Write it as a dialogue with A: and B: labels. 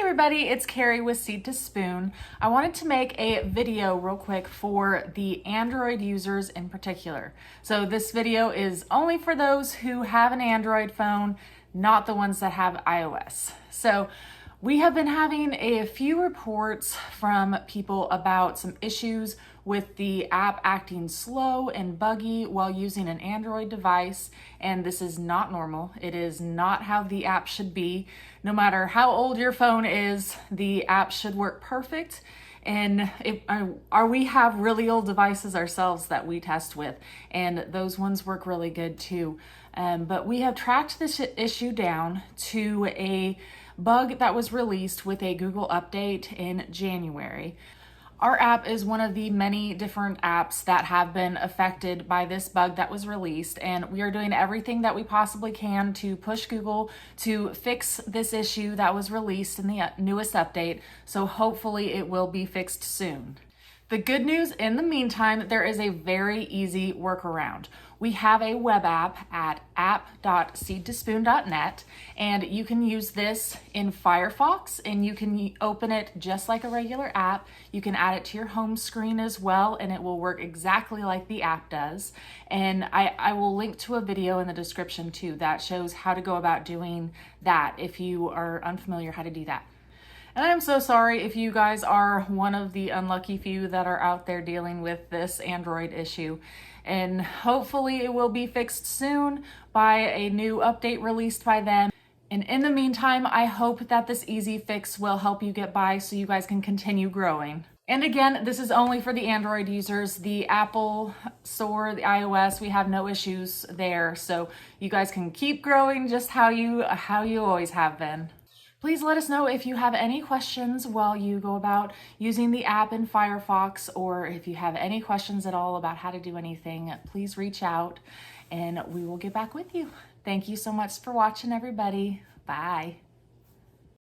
A: everybody, it's Carrie with Seed to Spoon. I wanted to make a video real quick for the Android users in particular. So this video is only for those who have an Android phone, not the ones that have iOS. So we have been having a few reports from people about some issues with the app acting slow and buggy while using an Android device, and this is not normal. It is not how the app should be. No matter how old your phone is, the app should work perfect. And we have really old devices ourselves that we test with, and those ones work really good too. But we have tracked this issue down to a bug that was released with a Google update in January. Our app is one of the many different apps that have been affected by this bug that was released, and we are doing everything that we possibly can to push Google to fix this issue that was released in the newest update, so hopefully it will be fixed soon. The good news in the meantime, there is a very easy workaround. We have a web app at app.seedtospoon.net, and you can use this in Firefox, and you can open it just like a regular app. You can add it to your home screen as well, and it will work exactly like the app does. And I will link to a video in the description too that shows how to go about doing that if you are unfamiliar how to do that. And I'm so sorry if you guys are one of the unlucky few that are out there dealing with this Android issue. And hopefully it will be fixed soon by a new update released by them. And in the meantime, I hope that this easy fix will help you get by so you guys can continue growing. And again, this is only for the Android users. The Apple Store, the iOS, we have no issues there. So you guys can keep growing just how you always have been. Please let us know if you have any questions while you go about using the app in Firefox, or if you have any questions at all about how to do anything, please reach out and we will get back with you. Thank you so much for watching, everybody. Bye.